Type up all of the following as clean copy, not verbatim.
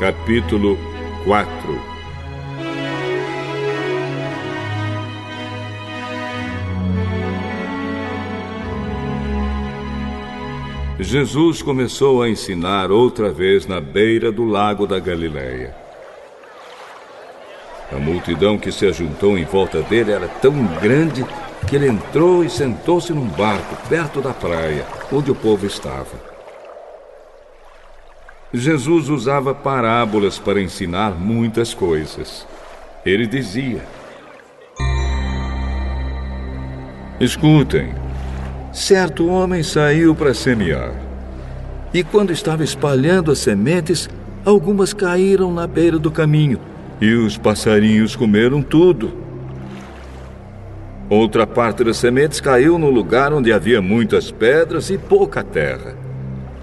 Capítulo 4. Jesus começou a ensinar outra vez na beira do lago da Galileia. A multidão que se ajuntou em volta dele era tão grande que ele entrou e sentou-se num barco perto da praia, onde o povo estava. Jesus usava parábolas para ensinar muitas coisas. Ele dizia: escutem, certo homem saiu para semear. E quando estava espalhando as sementes, algumas caíram na beira do caminho, e os passarinhos comeram tudo. Outra parte das sementes caiu no lugar onde havia muitas pedras e pouca terra.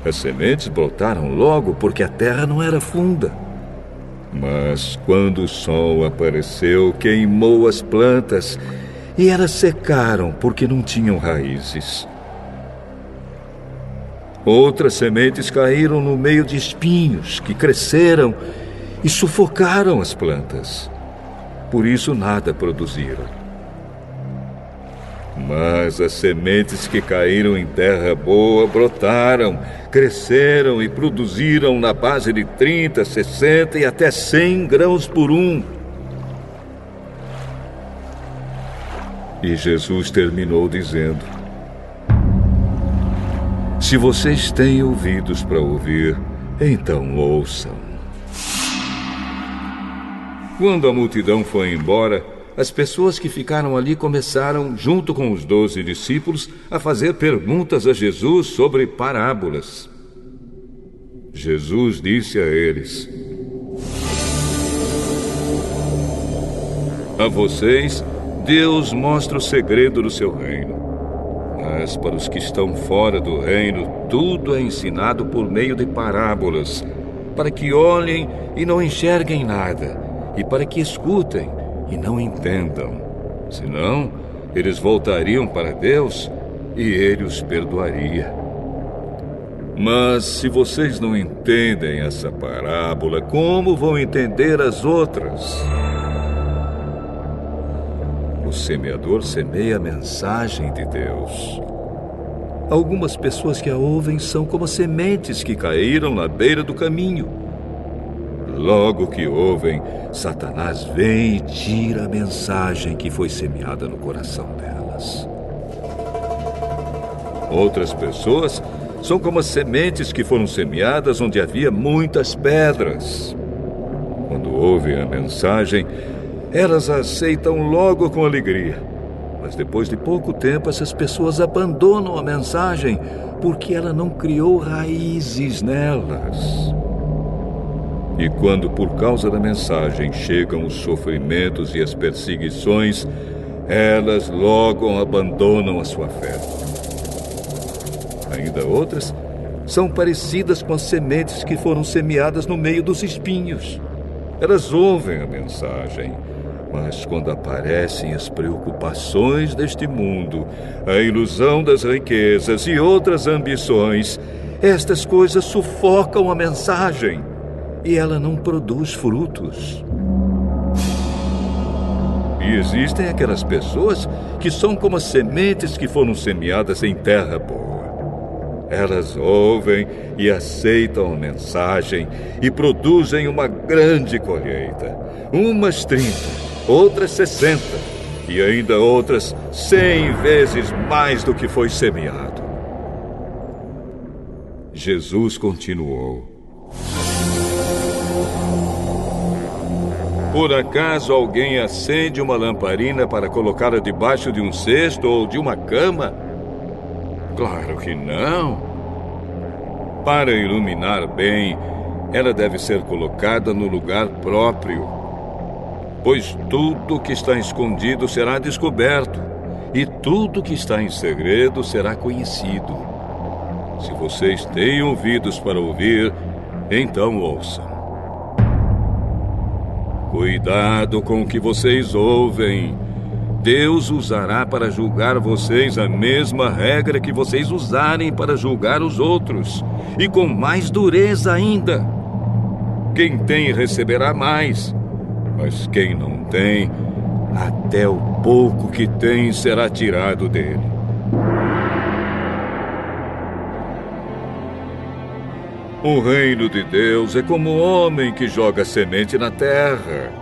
As sementes brotaram logo porque a terra não era funda. Mas quando o sol apareceu, queimou as plantas e elas secaram porque não tinham raízes. Outras sementes caíram no meio de espinhos que cresceram e sufocaram as plantas. Por isso nada produziram. Mas as sementes que caíram em terra boa brotaram, cresceram e produziram na base de 30, 60 e até 100 grãos por um. E Jesus terminou dizendo: se vocês têm ouvidos para ouvir, então ouçam. Quando a multidão foi embora, as pessoas que ficaram ali começaram, junto com os 12 discípulos, a fazer perguntas a Jesus sobre parábolas. Jesus disse a eles: a vocês, Deus mostra o segredo do seu reino. Mas para os que estão fora do reino, tudo é ensinado por meio de parábolas, para que olhem e não enxerguem nada, e para que escutem e não entendam. Senão, eles voltariam para Deus e Ele os perdoaria. Mas se vocês não entendem essa parábola, como vão entender as outras? O semeador semeia a mensagem de Deus. Algumas pessoas que a ouvem são como sementes que caíram na beira do caminho. Logo que ouvem, Satanás vem e tira a mensagem que foi semeada no coração delas. Outras pessoas são como as sementes que foram semeadas onde havia muitas pedras. Quando ouvem a mensagem, elas a aceitam logo com alegria. Mas depois de pouco tempo, essas pessoas abandonam a mensagem porque ela não criou raízes nelas. E quando, por causa da mensagem, chegam os sofrimentos e as perseguições, elas logo abandonam a sua fé. Ainda outras são parecidas com as sementes que foram semeadas no meio dos espinhos. Elas ouvem a mensagem, mas quando aparecem as preocupações deste mundo, a ilusão das riquezas e outras ambições, estas coisas sufocam a mensagem e ela não produz frutos. E existem aquelas pessoas que são como as sementes que foram semeadas em terra boa. Elas ouvem e aceitam a mensagem e produzem uma grande colheita. Umas 30, outras 60 e ainda outras 100 vezes mais do que foi semeado. Jesus continuou: por acaso alguém acende uma lamparina para colocá-la debaixo de um cesto ou de uma cama? Claro que não. Para iluminar bem, ela deve ser colocada no lugar próprio. Pois tudo que está escondido será descoberto, e tudo que está em segredo será conhecido. Se vocês têm ouvidos para ouvir, então ouçam. Cuidado com o que vocês ouvem. Deus usará para julgar vocês a mesma regra que vocês usarem para julgar os outros, e com mais dureza ainda. Quem tem receberá mais, mas quem não tem, até o pouco que tem será tirado dele. O reino de Deus é como o homem que joga semente na terra.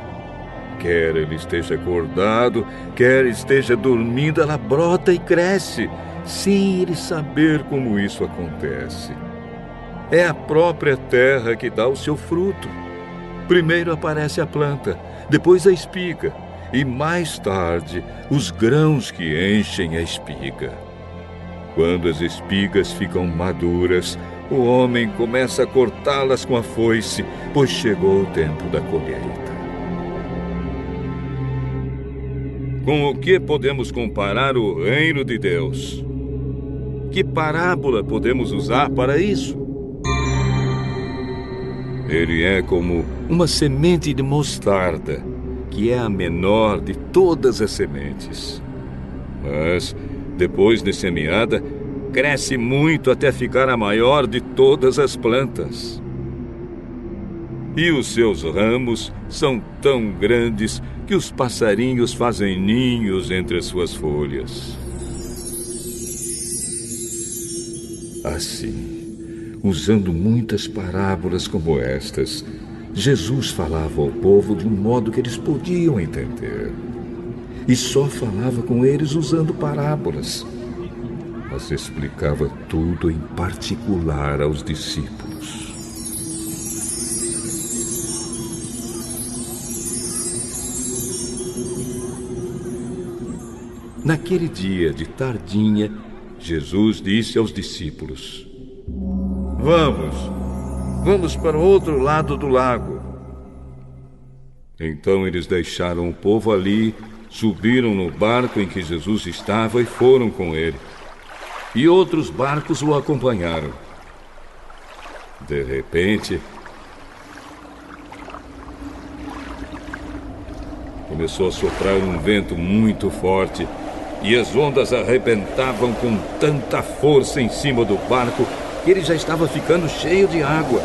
Quer ele esteja acordado, quer esteja dormindo, ela brota e cresce, sem ele saber como isso acontece. É a própria terra que dá o seu fruto. Primeiro aparece a planta, depois a espiga, e mais tarde os grãos que enchem a espiga. Quando as espigas ficam maduras, o homem começa a cortá-las com a foice, pois chegou o tempo da colheita. Com o que podemos comparar o reino de Deus? Que parábola podemos usar para isso? Ele é como uma semente de mostarda, que é a menor de todas as sementes. Mas, depois de semeada, cresce muito até ficar a maior de todas as plantas. E os seus ramos são tão grandes que os passarinhos fazem ninhos entre as suas folhas. Assim, usando muitas parábolas como estas, Jesus falava ao povo de um modo que eles podiam entender. E só falava com eles usando parábolas. Mas explicava tudo em particular aos discípulos. Naquele dia de tardinha, Jesus disse aos discípulos: Vamos para o outro lado do lago. Então eles deixaram o povo ali, subiram no barco em que Jesus estava e foram com ele. E outros barcos o acompanharam. De repente, começou a soprar um vento muito forte e as ondas arrebentavam com tanta força em cima do barco que ele já estava ficando cheio de água.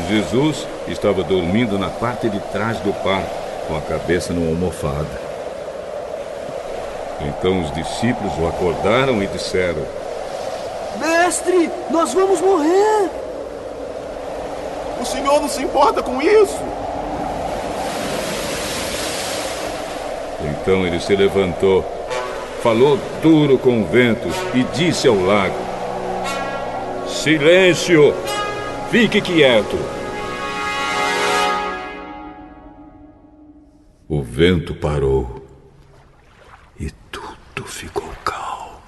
Jesus estava dormindo na parte de trás do barco, com a cabeça numa almofada. Então os discípulos o acordaram e disseram: Mestre, nós vamos morrer! O senhor não se importa com isso? Então ele se levantou, falou duro com o vento e disse ao lago: Silêncio! Fique quieto! O vento parou e tudo ficou calmo.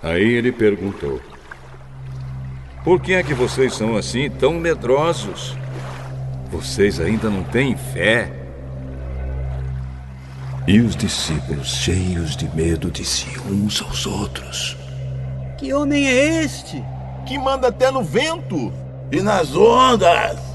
Aí ele perguntou: Por que é que vocês são assim tão medrosos? Vocês ainda não têm fé? E os discípulos, cheios de medo, diziam uns aos outros: Que homem é este? Que manda até no vento e nas ondas.